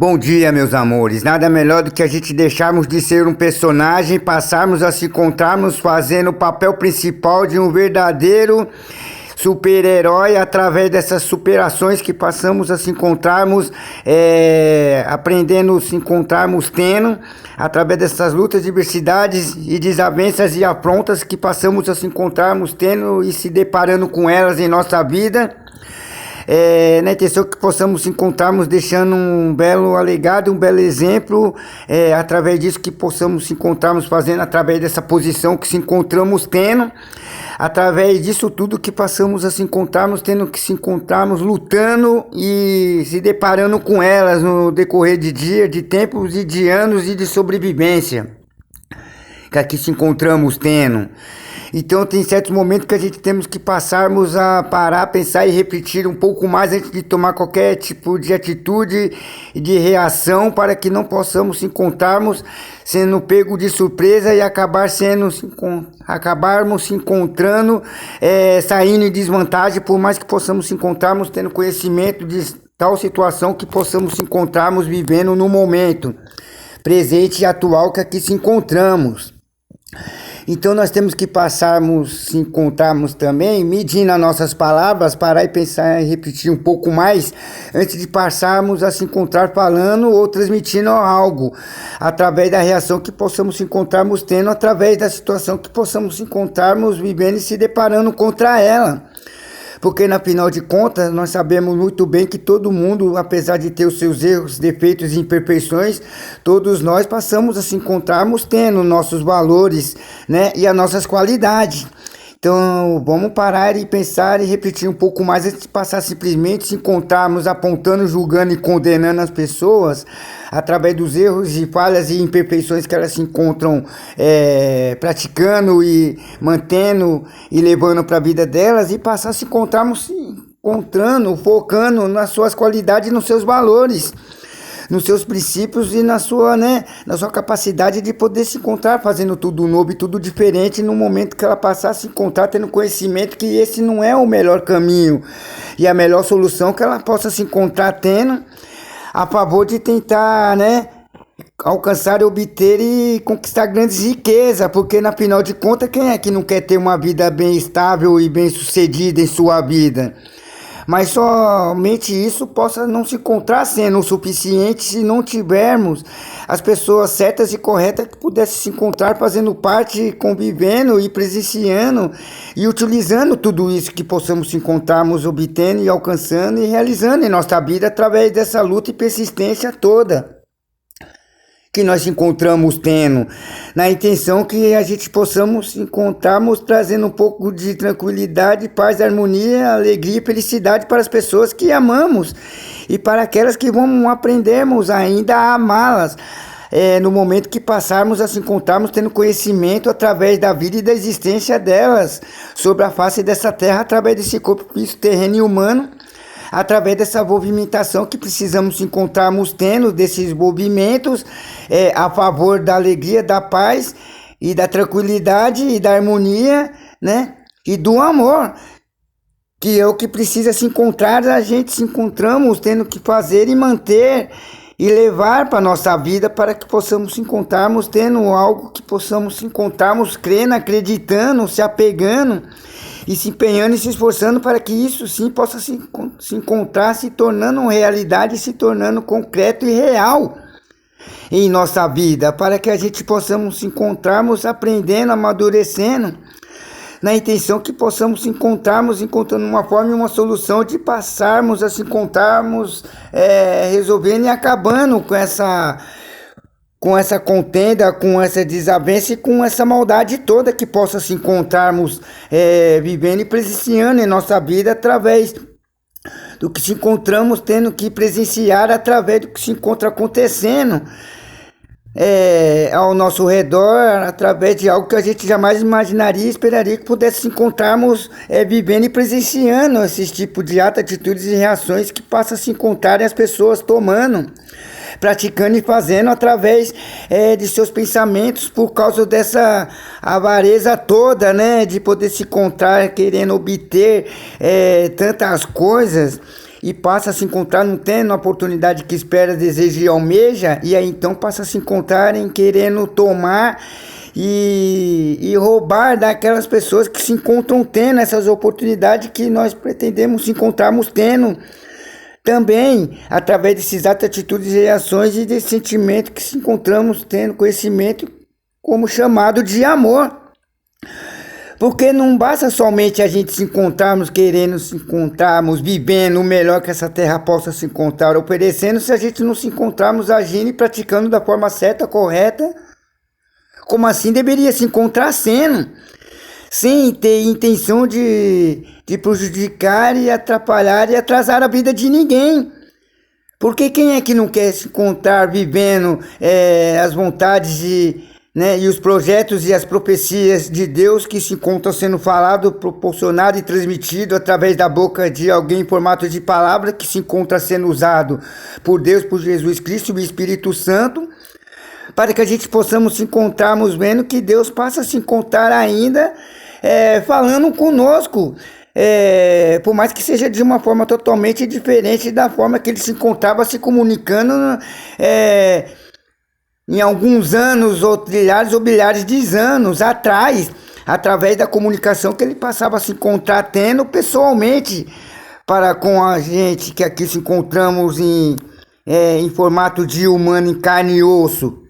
Bom dia, meus amores. Nada melhor do que a gente deixarmos de ser um personagem, passarmos a se encontrarmos fazendo o papel principal de um verdadeiro super-herói através dessas superações que passamos a se encontrarmos, aprendendo a se encontrarmos tendo, através dessas lutas, diversidades e desavenças e afrontas que passamos a se encontrarmos tendo e se deparando com elas em nossa vida. Na intenção que possamos encontrarmos deixando um belo legado, um belo exemplo, através disso que possamos se encontrarmos fazendo, através dessa posição que se encontramos tendo, através disso tudo que passamos a se encontrarmos, tendo que se encontrarmos lutando e se deparando com elas no decorrer de dias, de tempos e de anos e de sobrevivência que aqui se encontramos tendo. Então tem certos momentos que a gente temos que passarmos a parar, pensar e refletir um pouco mais antes de tomar qualquer tipo de atitude e de reação, para que não possamos se encontrarmos sendo pego de surpresa e acabarmos se encontrando, saindo em desvantagem, por mais que possamos se encontrarmos tendo conhecimento de tal situação que possamos se encontrarmos vivendo no momento presente e atual que aqui se encontramos. Então nós temos que se encontrarmos também, medindo as nossas palavras, parar e pensar e repetir um pouco mais, antes de passarmos a se encontrar falando ou transmitindo algo, através da reação que possamos se encontrarmos tendo, através da situação que possamos se encontrarmos vivendo e se deparando contra ela. Porque, na final de contas, nós sabemos muito bem que todo mundo, apesar de ter os seus erros, defeitos e imperfeições, todos nós passamos a se encontrarmos tendo nossos valores, né, e as nossas qualidades. Então, vamos parar e pensar e repetir um pouco mais antes de passar simplesmente se encontrarmos apontando, julgando e condenando as pessoas através dos erros e falhas e imperfeições que elas se encontram praticando e mantendo e levando para a vida delas, e passar a se encontrarmos se encontrando, focando nas suas qualidades e nos seus valores, nos seus princípios e na sua capacidade de poder se encontrar fazendo tudo novo e tudo diferente no momento que ela passar a se encontrar, tendo conhecimento que esse não é o melhor caminho e a melhor solução que ela possa se encontrar tendo a favor de tentar, alcançar, obter e conquistar grandes riquezas, porque na final de contas, quem é que não quer ter uma vida bem estável e bem sucedida em sua vida? Mas somente isso possa não se encontrar sendo o suficiente se não tivermos as pessoas certas e corretas que pudessem se encontrar fazendo parte, convivendo e presenciando e utilizando tudo isso que possamos se encontrarmos obtendo e alcançando e realizando em nossa vida através dessa luta e persistência toda que nós encontramos tendo, na intenção que a gente possamos encontrarmos trazendo um pouco de tranquilidade, paz, harmonia, alegria e felicidade para as pessoas que amamos e para aquelas que vamos aprendermos ainda a amá-las, no momento que passarmos a se encontrarmos tendo conhecimento através da vida e da existência delas sobre a face dessa terra, através desse corpo físico, terreno e humano, através dessa movimentação que precisamos encontrarmos tendo, desses movimentos a favor da alegria, da paz e da tranquilidade e da harmonia, e do amor, que é o que precisa se encontrar, a gente se encontramos tendo que fazer e manter e levar para a nossa vida, para que possamos se encontrarmos tendo algo que possamos se encontrarmos crendo, acreditando, se apegando e se empenhando e se esforçando para que isso sim possa se encontrar, se tornando realidade, se tornando concreto e real em nossa vida, para que a gente possamos se encontrarmos aprendendo, amadurecendo, na intenção que possamos se encontrarmos encontrando uma forma e uma solução de passarmos a se encontrarmos resolvendo e acabando com essa contenda, com essa desavença e com essa maldade toda que possa se encontrarmos vivendo e presenciando em nossa vida através do que se encontramos tendo que presenciar, através do que se encontra acontecendo ao nosso redor, através de algo que a gente jamais imaginaria e esperaria que pudesse se encontrarmos vivendo e presenciando esses tipos de atos, atitudes e reações que passam a se encontrarem as pessoas tomando, praticando e fazendo através de seus pensamentos, por causa dessa avareza toda, de poder se encontrar querendo obter tantas coisas e passa a se encontrar não tendo a oportunidade que espera, deseja e almeja, e aí então passa a se encontrarem querendo tomar e roubar daquelas pessoas que se encontram tendo essas oportunidades que nós pretendemos se encontrarmos tendo também, através desses atos, atitudes e reações e desse sentimento que se encontramos tendo conhecimento como chamado de amor. Porque não basta somente a gente se encontrarmos, querendo se encontrarmos, vivendo o melhor que essa terra possa se encontrar, oferecendo, se a gente não se encontrarmos agindo e praticando da forma certa, correta, como assim deveria se encontrar sendo, sem ter intenção de prejudicar e atrapalhar e atrasar a vida de ninguém. Porque quem é que não quer se encontrar vivendo as vontades e os projetos e as profecias de Deus que se encontram sendo falado, proporcionado e transmitido através da boca de alguém em formato de palavra que se encontra sendo usado por Deus, por Jesus Cristo e o Espírito Santo, para que a gente possamos se encontrarmos vendo que Deus passa a se encontrar ainda falando conosco, por mais que seja de uma forma totalmente diferente da forma que ele se encontrava se comunicando em alguns anos, ou trilhares ou bilhares de anos atrás, através da comunicação que ele passava a se encontrar tendo pessoalmente para com a gente que aqui se encontramos em formato de humano, em carne e osso.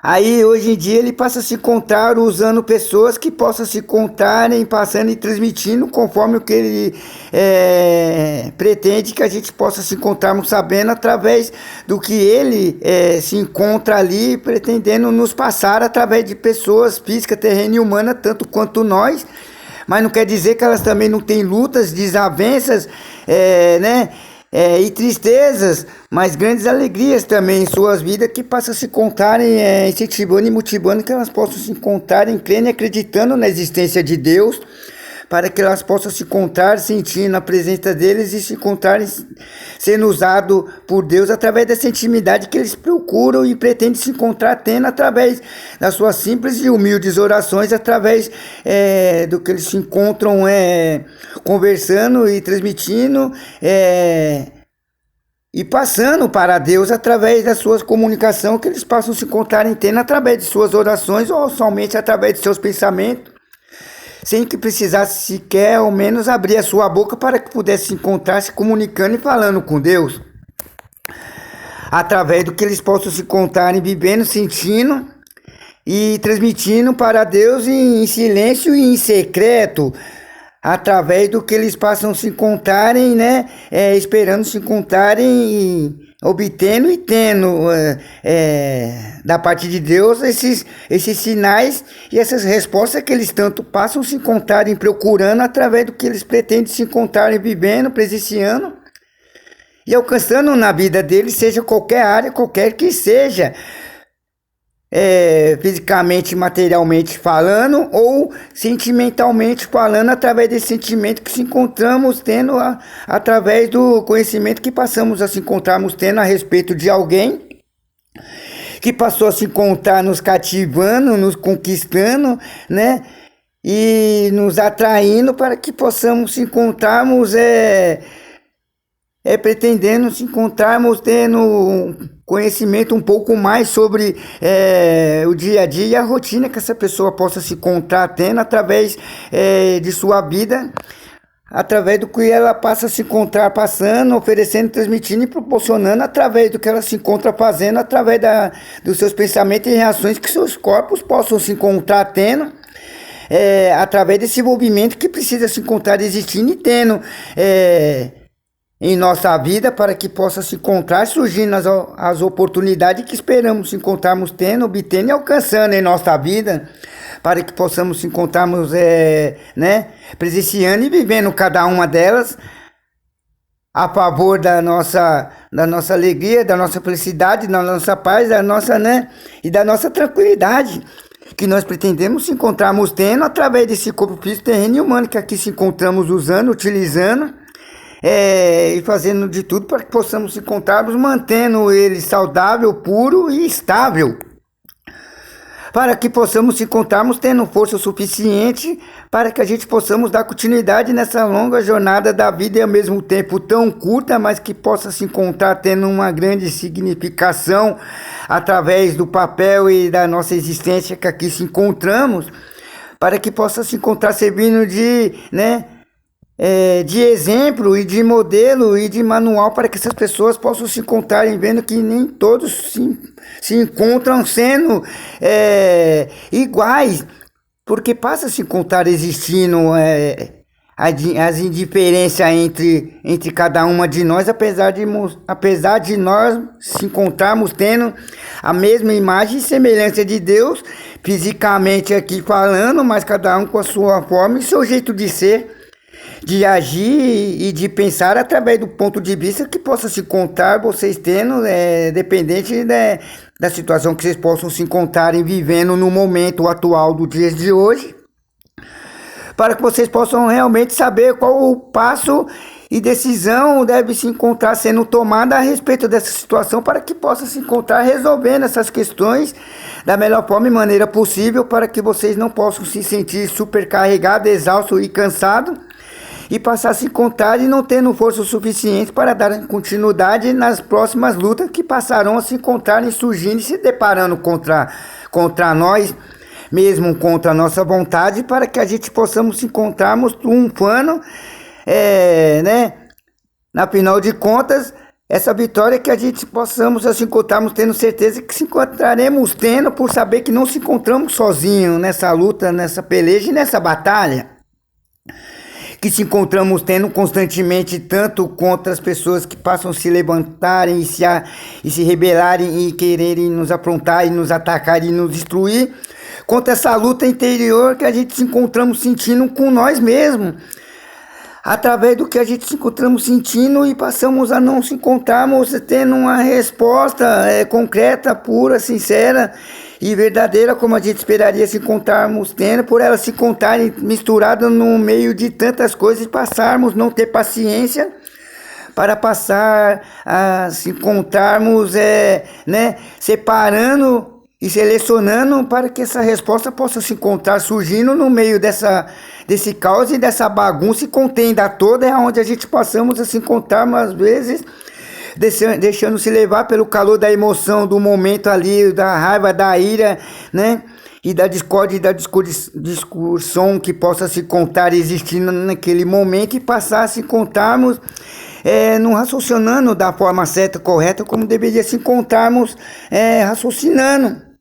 Aí hoje em dia ele passa a se encontrar usando pessoas que possam se encontrarem, passando e transmitindo conforme o que ele pretende que a gente possa se encontrarmos sabendo através do que ele se encontra ali, pretendendo nos passar através de pessoas físicas, terrena e humana, tanto quanto nós. Mas não quer dizer que elas também não têm lutas, desavenças, e tristezas, mas grandes alegrias também em suas vidas, que passam a se encontrarem incentivando e motivando que elas possam se encontrarem crendo e acreditando na existência de Deus, para que elas possam se encontrar sentindo a presença deles e se encontrarem sendo usado por Deus através dessa intimidade que eles procuram e pretendem se encontrar tendo através das suas simples e humildes orações, através do que eles se encontram conversando e transmitindo e passando para Deus através das suas comunicações que eles possam se encontrarem tendo através de suas orações ou somente através de seus pensamentos, sem que precisasse sequer ao menos abrir a sua boca para que pudesse se encontrar se comunicando e falando com Deus, através do que eles possam se encontrarem vivendo, sentindo e transmitindo para Deus em silêncio e em secreto, através do que eles possam se encontrarem, esperando se encontrarem e obtendo e tendo da parte de Deus esses sinais e essas respostas que eles tanto passam a se encontrarem procurando através do que eles pretendem se encontrarem vivendo, presenciando e alcançando na vida deles, seja qualquer área, qualquer que seja, fisicamente, materialmente falando ou sentimentalmente falando, através desse sentimento que se encontramos tendo através do conhecimento que passamos a se encontrarmos tendo a respeito de alguém que passou a se encontrar nos cativando, nos conquistando, e nos atraindo para que possamos se encontrarmos pretendendo se encontrarmos tendo conhecimento um pouco mais sobre o dia a dia e a rotina que essa pessoa possa se encontrar tendo através de sua vida, através do que ela passa a se encontrar passando, oferecendo, transmitindo e proporcionando através do que ela se encontra fazendo, através dos seus pensamentos e reações que seus corpos possam se encontrar tendo, através desse envolvimento que precisa se encontrar existindo e tendo em nossa vida, para que possa se encontrar surgindo as oportunidades que esperamos se encontrarmos tendo, obtendo e alcançando em nossa vida, para que possamos se encontrarmos presenciando e vivendo cada uma delas a favor da nossa alegria, da nossa felicidade, da nossa paz, e da nossa tranquilidade, que nós pretendemos se encontrarmos tendo através desse corpo físico, terreno e humano que aqui se encontramos usando, utilizando, e fazendo de tudo para que possamos se encontrarmos mantendo ele saudável, puro e estável, para que possamos se encontrarmos tendo força suficiente para que a gente possamos dar continuidade nessa longa jornada da vida e ao mesmo tempo tão curta, mas que possa se encontrar tendo uma grande significação através do papel e da nossa existência que aqui se encontramos, para que possa se encontrar servindo de, de exemplo e de modelo e de manual para que essas pessoas possam se encontrarem vendo que nem todos se encontram sendo iguais, porque passa a se encontrar existindo as indiferenças entre cada uma de nós, apesar de nós se encontrarmos tendo a mesma imagem e semelhança de Deus, fisicamente aqui falando, mas cada um com a sua forma e seu jeito de ser, de agir e de pensar através do ponto de vista que possa se encontrar vocês tendo, dependente da situação que vocês possam se encontrarem vivendo no momento atual do dia de hoje, para que vocês possam realmente saber qual o passo e decisão deve se encontrar sendo tomada a respeito dessa situação, para que possa se encontrar resolvendo essas questões da melhor forma e maneira possível, para que vocês não possam se sentir supercarregados, exaustos e cansados, e passar a se encontrar e não tendo força suficiente para dar continuidade nas próximas lutas que passarão a se encontrarem surgindo e se deparando contra nós, mesmo contra a nossa vontade, para que a gente possamos se encontrarmos triunfando, na final de contas, essa vitória que a gente possamos se encontrarmos tendo certeza que se encontraremos tendo por saber que não se encontramos sozinhos nessa luta, nessa peleja e nessa batalha, que se encontramos tendo constantemente, tanto contra as pessoas que passam a se levantarem e se rebelarem e quererem nos aprontar e nos atacar e nos destruir, contra essa luta interior que a gente se encontramos sentindo com nós mesmos, através do que a gente se encontramos sentindo, e passamos a não se encontrarmos tendo uma resposta concreta, pura, sincera e verdadeira, como a gente esperaria se encontrarmos tendo, por elas se encontrarem misturadas no meio de tantas coisas, e passarmos não ter paciência para passar a se encontrarmos separando e selecionando para que essa resposta possa se encontrar surgindo no meio desse caos e dessa bagunça e contenda toda, é onde a gente passamos a se encontrar, às vezes, deixando-se levar pelo calor da emoção do momento ali, da raiva, da ira, e da discórdia e da discussão que possa se encontrar existindo naquele momento, e passar a se encontrarmos não raciocinando da forma certa, correta, como deveria se encontrarmos raciocinando.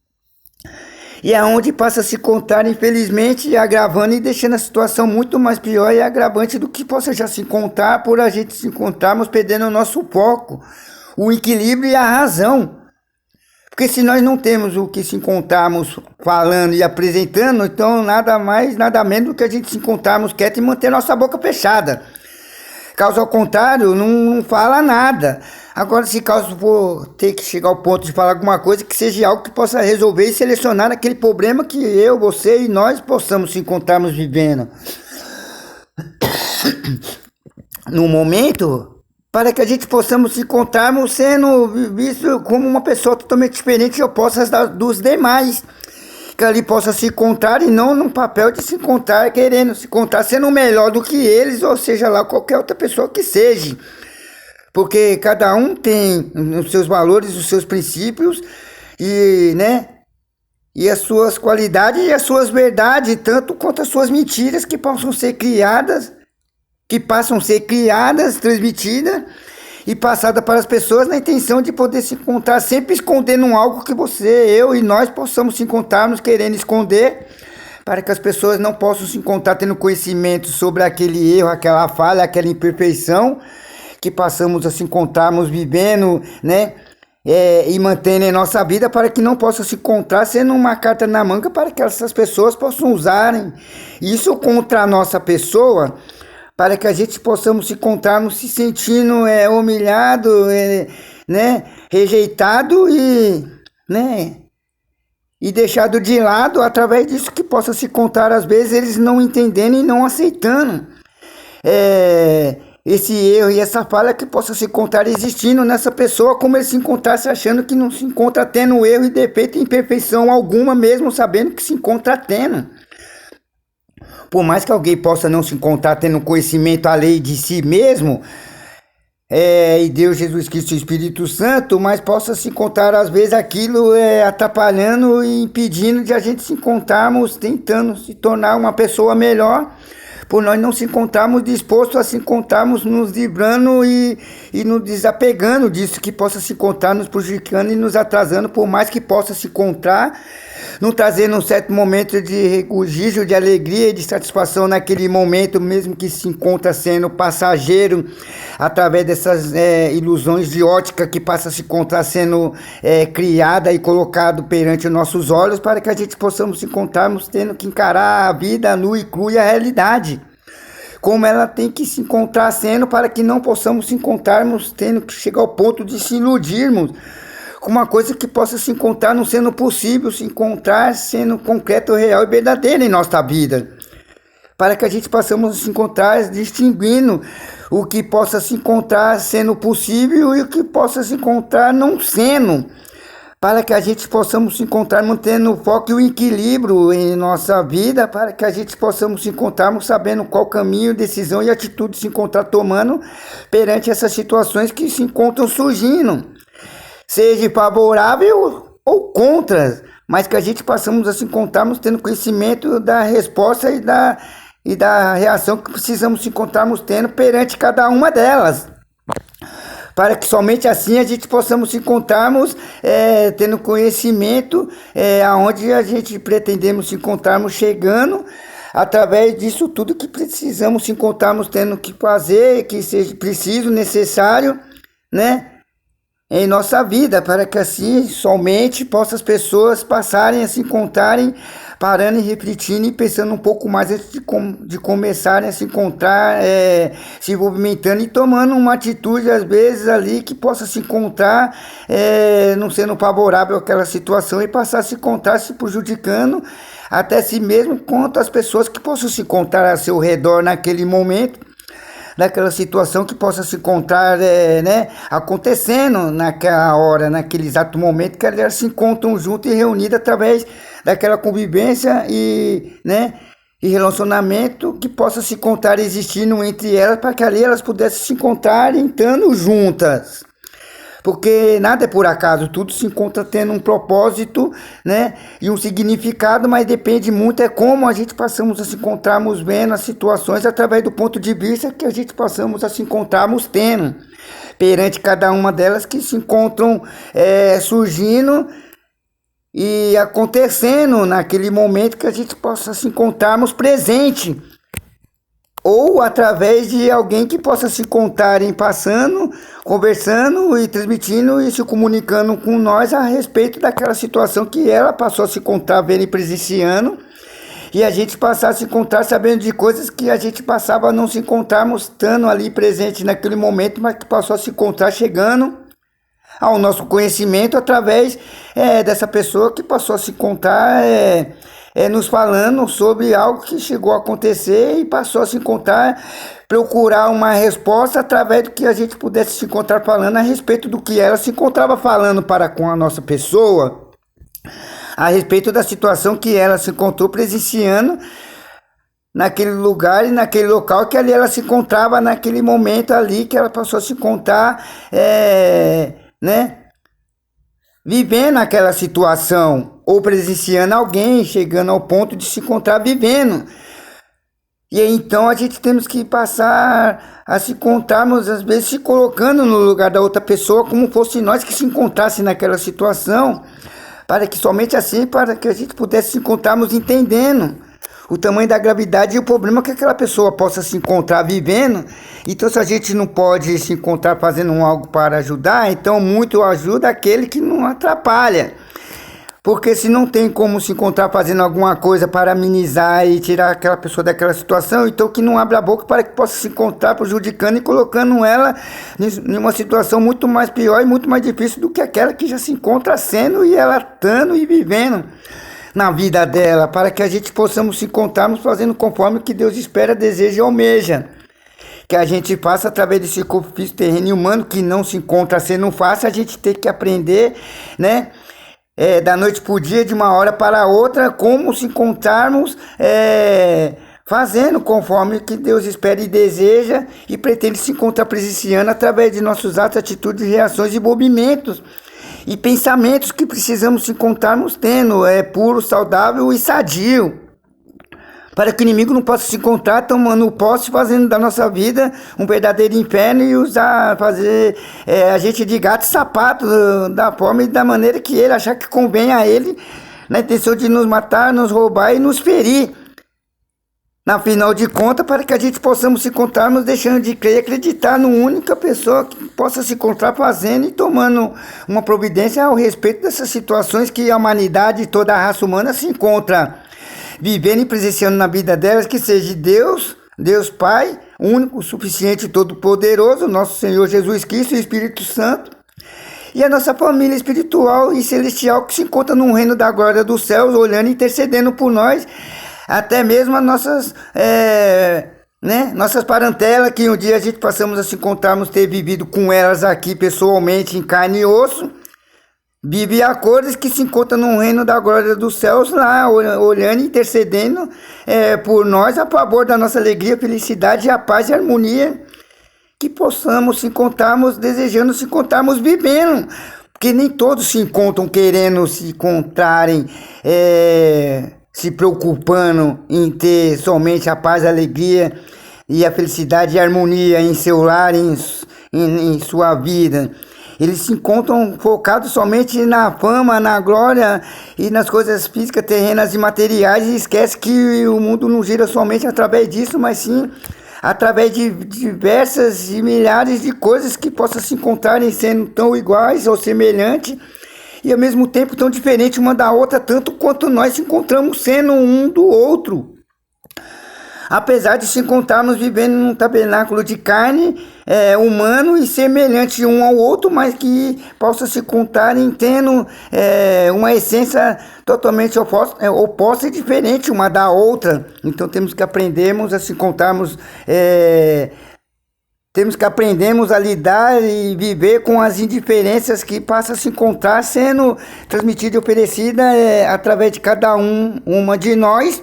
E é onde passa a se contar, infelizmente, agravando e deixando a situação muito mais pior e agravante do que possa já se encontrar, por a gente se encontrarmos perdendo o nosso foco, o equilíbrio e a razão. Porque se nós não temos o que se encontrarmos falando e apresentando, então nada mais, nada menos do que a gente se encontrarmos quieto e manter nossa boca fechada. Caso ao contrário, não fala nada. Agora, se caso for ter que chegar ao ponto de falar alguma coisa, que seja algo que possa resolver e selecionar aquele problema que eu, você e nós possamos se encontrarmos vivendo no momento, para que a gente possamos se encontrarmos sendo visto como uma pessoa totalmente diferente e oposta dos demais, que ali possa se encontrar e não num papel de se encontrar querendo se encontrar sendo melhor do que eles, ou seja lá qualquer outra pessoa que seja, porque cada um tem os seus valores, os seus princípios e as suas qualidades e as suas verdades, tanto quanto as suas mentiras que passam a ser criadas, transmitidas e passada para as pessoas na intenção de poder se encontrar sempre escondendo algo que você, eu e nós possamos se encontrarmos querendo esconder, para que as pessoas não possam se encontrar tendo conhecimento sobre aquele erro, aquela falha, aquela imperfeição que passamos a se encontrarmos vivendo, e mantendo em nossa vida, para que não possa se encontrar sendo uma carta na manga para que essas pessoas possam usarem isso contra a nossa pessoa, para que a gente possamos se encontrarmos se sentindo humilhado, rejeitado e deixado de lado através disso que possa se encontrar, às vezes eles não entendendo e não aceitando esse erro e essa falha que possa se encontrar existindo nessa pessoa, como ele se encontrasse achando que não se encontra tendo erro e defeito e imperfeição alguma, mesmo sabendo que se encontra tendo. Por mais que alguém possa não se encontrar tendo conhecimento além de si mesmo, e Deus, Jesus Cristo e o Espírito Santo, mas possa se encontrar às vezes aquilo atrapalhando e impedindo de a gente se encontrarmos, tentando se tornar uma pessoa melhor, por nós não se encontrarmos dispostos a se encontrarmos nos livrando e nos desapegando disso que possa se encontrar nos prejudicando e nos atrasando, por mais que possa se encontrar, não trazendo um certo momento de regozijo, de alegria e de satisfação naquele momento, mesmo que se encontra sendo passageiro, através dessas ilusões de ótica que passa a se encontrar sendo criada e colocado perante os nossos olhos, para que a gente possamos se encontrarmos tendo que encarar a vida nua e crua e a realidade, como ela tem que se encontrar sendo, para que não possamos se encontrarmos tendo que chegar ao ponto de se iludirmos com uma coisa que possa se encontrar não sendo possível, se encontrar sendo concreto, real e verdadeiro em nossa vida, para que a gente possamos se encontrar distinguindo o que possa se encontrar sendo possível e o que possa se encontrar não sendo, para que a gente possamos se encontrar mantendo o foco e o equilíbrio em nossa vida, para que a gente possamos se encontrarmos sabendo qual caminho, decisão e atitude se encontrar tomando perante essas situações que se encontram surgindo, seja favorável ou contra, mas que a gente possamos a se encontrarmos tendo conhecimento da resposta e da reação que precisamos se encontrarmos tendo perante cada uma delas, para que somente assim a gente possamos se encontrarmos tendo conhecimento aonde a gente pretendemos se encontrarmos chegando, através disso tudo que precisamos se encontrarmos tendo que fazer, que seja preciso, necessário, né, em nossa vida, para que assim somente possam as pessoas passarem a se encontrarem, parando e refletindo e pensando um pouco mais antes de começarem a se encontrar, se movimentando e tomando uma atitude às vezes ali que possa se encontrar não sendo favorável àquela situação e passar a se encontrar se prejudicando até si mesmo quanto as pessoas que possam se encontrar a seu redor naquele momento, naquela situação que possa se encontrar acontecendo naquela hora, naquele exato momento que elas se encontram juntas e reunidas através daquela convivência e relacionamento que possa se encontrar existindo entre elas, para que ali elas pudessem se encontrar estando juntas. Porque nada é por acaso, tudo se encontra tendo um propósito, né, e um significado, mas depende muito como a gente passamos a se encontrarmos vendo as situações através do ponto de vista que a gente passamos a se encontrarmos tendo perante cada uma delas que se encontram surgindo e acontecendo naquele momento que a gente possa se encontrarmos presente, ou através de alguém que possa se encontrarem passando, conversando e transmitindo e se comunicando com nós a respeito daquela situação que ela passou a se encontrar vendo e presenciando, e a gente passar a se encontrar sabendo de coisas que a gente passava a não se encontrarmos estando ali presente naquele momento, mas que passou a se encontrar chegando ao nosso conhecimento através dessa pessoa que passou a se encontrar nos falando sobre algo que chegou a acontecer e passou a se encontrar, procurar uma resposta através do que a gente pudesse se encontrar falando a respeito do que ela se encontrava falando para com a nossa pessoa, a respeito da situação que ela se encontrou presenciando naquele lugar e naquele local que ali ela se encontrava naquele momento ali que ela passou a se encontrar, vivendo aquela situação, ou presenciando alguém chegando ao ponto de se encontrar vivendo. E então a gente temos que passar a se encontrarmos, às vezes se colocando no lugar da outra pessoa, como fosse nós que se encontrasse naquela situação, para que somente assim, para que a gente pudesse se encontrarmos entendendo o tamanho da gravidade e o problema que aquela pessoa possa se encontrar vivendo. Então, se a gente não pode se encontrar fazendo algo para ajudar, então muito ajuda aquele que não atrapalha. Porque se não tem como se encontrar fazendo alguma coisa para amenizar e tirar aquela pessoa daquela situação, então que não abra a boca para que possa se encontrar prejudicando e colocando ela em uma situação muito mais pior e muito mais difícil do que aquela que já se encontra sendo e ela estando e vivendo na vida dela, para que a gente possamos se encontrarmos fazendo conforme o que Deus espera, deseja e almeja. que a gente passa através desse corpo físico, terreno e humano, que não se encontra sendo fácil, a gente tem que aprender, né? Da noite para o dia, de uma hora para outra, como se encontrarmos fazendo conforme que Deus espera e deseja e pretende se encontrar presenciando através de nossos atos, atitudes, reações e movimentos e pensamentos que precisamos se encontrarmos tendo, puro, saudável e sadio, para que o inimigo não possa se encontrar tomando posse, fazendo da nossa vida um verdadeiro inferno e fazer a gente de gato e sapato da forma e da maneira que ele achar que convém a ele, na intenção de nos matar, nos roubar e nos ferir. Na final de contas, para que a gente possamos se encontrarmos deixando de crer e acreditar numa única pessoa que possa se encontrar fazendo e tomando uma providência ao respeito dessas situações que a humanidade e toda a raça humana se encontra vivendo e presenciando na vida delas, que seja Deus, Deus Pai, único, suficiente e todo-poderoso, nosso Senhor Jesus Cristo e Espírito Santo, e a nossa família espiritual e celestial que se encontra no reino da glória dos céus, olhando e intercedendo por nós, até mesmo as nossas, nossas parentelas, que um dia a gente passamos a se encontrarmos, ter vivido com elas aqui pessoalmente, em carne e osso, vive a cores que se encontram no reino da glória dos céus, lá, olhando e intercedendo por nós, a favor da nossa alegria, felicidade, a paz e a harmonia, que possamos se encontrarmos, desejando se encontrarmos, vivendo, porque nem todos se encontram querendo se encontrarem, se preocupando em ter somente a paz, a alegria e a felicidade e a harmonia em seu lar, em sua vida. Eles se encontram focados somente na fama, na glória e nas coisas físicas, terrenas e materiais, e esquece que o mundo não gira somente através disso, mas sim através de diversas e milhares de coisas que possam se encontrarem sendo tão iguais ou semelhantes e ao mesmo tempo tão diferentes uma da outra, tanto quanto nós se encontramos sendo um do outro. Apesar de se encontrarmos vivendo num tabernáculo de carne, humano e semelhante um ao outro, mas que possa se encontrarem tendo uma essência totalmente oposta e diferente uma da outra. Então temos que aprendermos a se encontrarmos, temos que aprendermos a lidar e viver com as indiferenças que passam a se encontrar sendo transmitida e oferecida através de cada uma de nós,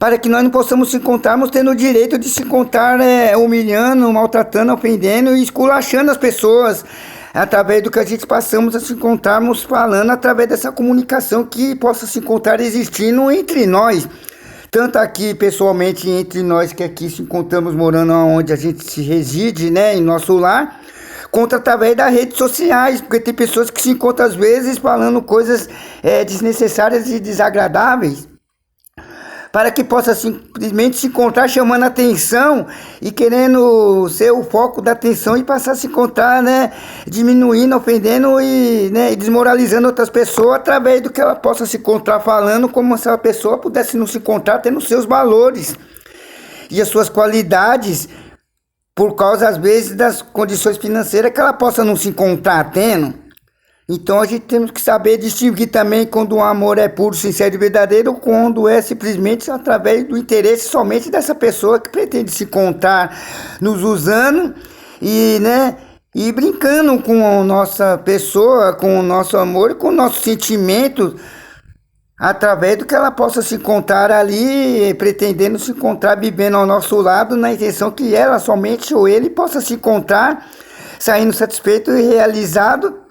para que nós não possamos se encontrarmos tendo o direito de se encontrar humilhando, maltratando, ofendendo e esculachando as pessoas, através do que a gente passamos a se encontrarmos falando, através dessa comunicação que possa se encontrar existindo entre nós, tanto aqui pessoalmente entre nós que aqui se encontramos morando onde a gente se reside, em nosso lar, quanto através das redes sociais, porque tem pessoas que se encontram às vezes falando coisas desnecessárias e desagradáveis, para que possa simplesmente se encontrar chamando atenção e querendo ser o foco da atenção e passar a se encontrar, diminuindo, ofendendo e desmoralizando outras pessoas através do que ela possa se encontrar falando, como se a pessoa pudesse não se encontrar tendo seus valores e as suas qualidades, por causa às vezes das condições financeiras que ela possa não se encontrar tendo. Então a gente temos que saber distinguir também quando o amor é puro, sincero e verdadeiro, ou quando é simplesmente através do interesse somente dessa pessoa que pretende se encontrar nos usando e brincando com a nossa pessoa, com o nosso amor e com o nosso sentimento, através do que ela possa se encontrar ali, pretendendo se encontrar vivendo ao nosso lado, na intenção que ela somente ou ele possa se encontrar saindo satisfeito e realizado.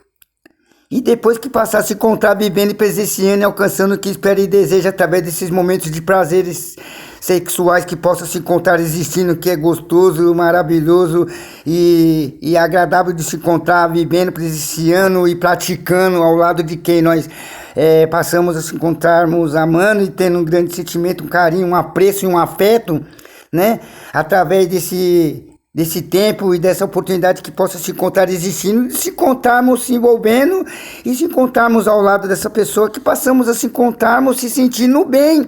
E depois que passar a se encontrar vivendo e presenciando e alcançando o que espera e deseja através desses momentos de prazeres sexuais que possa se encontrar existindo, que é gostoso, maravilhoso e agradável de se encontrar vivendo, presenciando e praticando ao lado de quem nós passamos a se encontrarmos amando e tendo um grande sentimento, um carinho, um apreço e um afeto, através desse tempo e dessa oportunidade que possa se encontrar existindo, de se encontrarmos se envolvendo e se encontrarmos ao lado dessa pessoa, que passamos a se encontrarmos se sentindo bem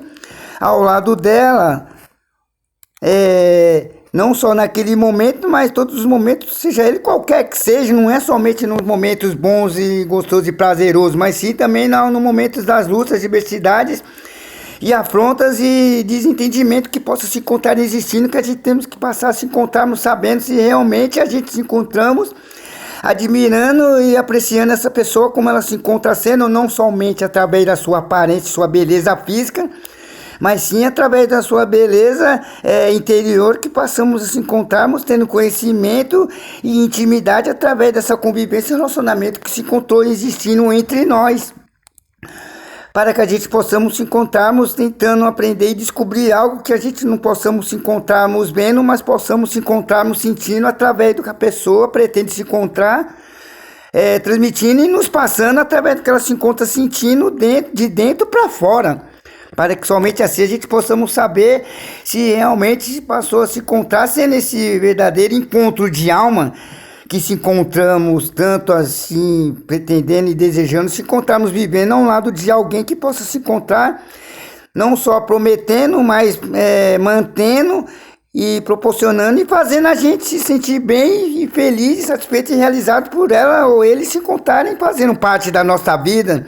ao lado dela, não só naquele momento, mas todos os momentos, seja ele qualquer que seja, não é somente nos momentos bons e gostosos e prazerosos, mas sim também nos momentos das lutas, diversidades e afrontas e desentendimento que possa se encontrar existindo, que a gente temos que passar a se encontrarmos sabendo se realmente a gente se encontramos, admirando e apreciando essa pessoa como ela se encontra sendo, não somente através da sua aparência, sua beleza física, mas sim através da sua beleza interior, que passamos a se encontrarmos tendo conhecimento e intimidade através dessa convivência e relacionamento que se encontrou existindo entre nós, para que a gente possamos se encontrarmos tentando aprender e descobrir algo que a gente não possamos se encontrarmos vendo, mas possamos se encontrarmos sentindo através do que a pessoa pretende se encontrar, transmitindo e nos passando através do que ela se encontra sentindo de dentro para fora, para que somente assim a gente possamos saber se realmente se passou a se encontrar sendo esse verdadeiro encontro de alma, que se encontramos tanto assim, pretendendo e desejando se encontrarmos vivendo ao lado de alguém que possa se encontrar, não só prometendo, mas mantendo e proporcionando e fazendo a gente se sentir bem e feliz, satisfeito e realizado por ela ou ele se encontrarem fazendo parte da nossa vida.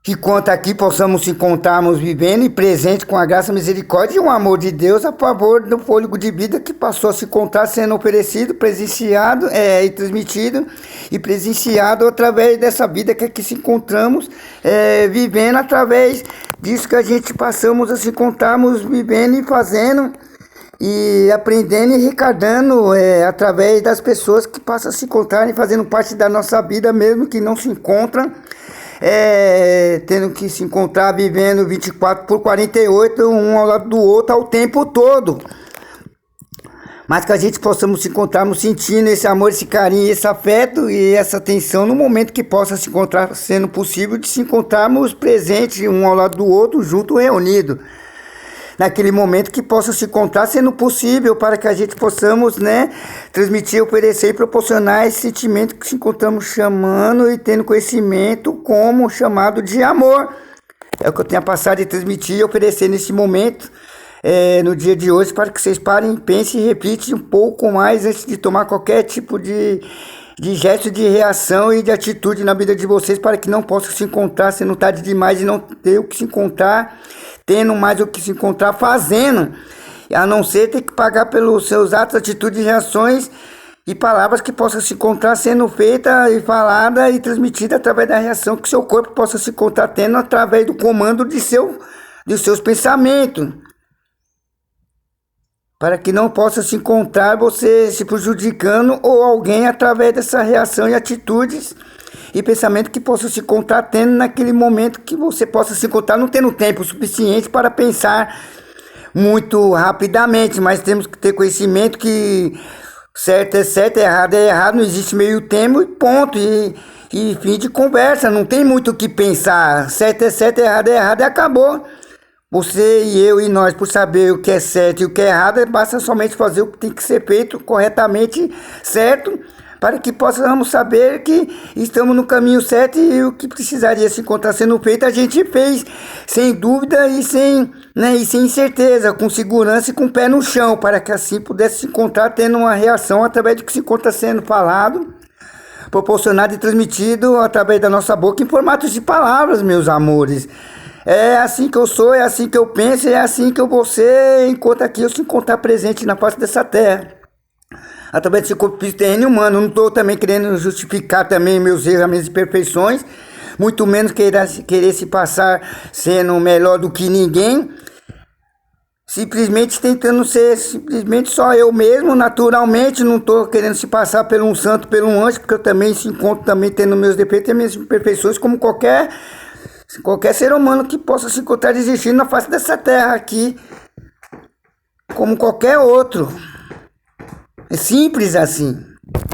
Que quanto aqui possamos se encontrarmos vivendo e presente com a graça, misericórdia e o amor de Deus a favor do fôlego de vida que passou a se encontrar sendo oferecido, presenciado e transmitido e presenciado através dessa vida que aqui se encontramos, vivendo através disso que a gente passamos a se encontrarmos vivendo e fazendo e aprendendo e recadando através das pessoas que passam a se encontrarem fazendo parte da nossa vida mesmo que não se encontram, tendo que se encontrar vivendo 24/48, um ao lado do outro ao tempo todo, mas que a gente possamos se encontrarmos sentindo esse amor, esse carinho, esse afeto e essa atenção no momento que possa se encontrar sendo possível de se encontrarmos presentes um ao lado do outro, junto, reunido, naquele momento que possa se encontrar sendo possível, para que a gente possamos, transmitir, oferecer e proporcionar esse sentimento que se encontramos chamando e tendo conhecimento como chamado de amor. É o que eu tenho a passar de transmitir e oferecer nesse momento, no dia de hoje, para que vocês parem, pensem e repitem um pouco mais antes de tomar qualquer tipo de gesto de reação e de atitude na vida de vocês, para que não possam se encontrar sendo tarde demais e não ter o que se encontrar, tendo mais o que se encontrar fazendo, a não ser ter que pagar pelos seus atos, atitudes, reações e palavras que possam se encontrar sendo feita e falada e transmitida através da reação que seu corpo possa se encontrar tendo através do comando de seus pensamentos, para que não possa se encontrar você se prejudicando ou alguém através dessa reação e atitudes e pensamento que possa se encontrar tendo naquele momento que você possa se encontrar, não tendo tempo suficiente para pensar muito rapidamente, mas temos que ter conhecimento que certo é certo, errado é errado, não existe meio termo e ponto, e fim de conversa, não tem muito o que pensar, certo é errado e acabou. Você e eu e nós, por saber o que é certo e o que é errado, basta somente fazer o que tem que ser feito corretamente, certo, para que possamos saber que estamos no caminho certo e o que precisaria se encontrar sendo feito, a gente fez, sem dúvida e sem incerteza, com segurança e com o pé no chão, para que assim pudesse se encontrar tendo uma reação através do que se encontra sendo falado, proporcionado e transmitido através da nossa boca em formatos de palavras, meus amores. É assim que eu sou, é assim que eu penso, é assim que eu vou ser, enquanto aqui eu se encontrar presente na face dessa terra, através desse corpo físico terreno e humano. Não estou também querendo justificar também meus erros, as minhas imperfeições, muito menos querer se passar sendo melhor do que ninguém, simplesmente tentando ser simplesmente só eu mesmo, naturalmente. Não estou querendo se passar por um santo, por um anjo, porque eu também se encontro também tendo meus defeitos e minhas imperfeições, como qualquer ser humano que possa se encontrar existindo na face dessa terra aqui, como qualquer outro. É simples assim.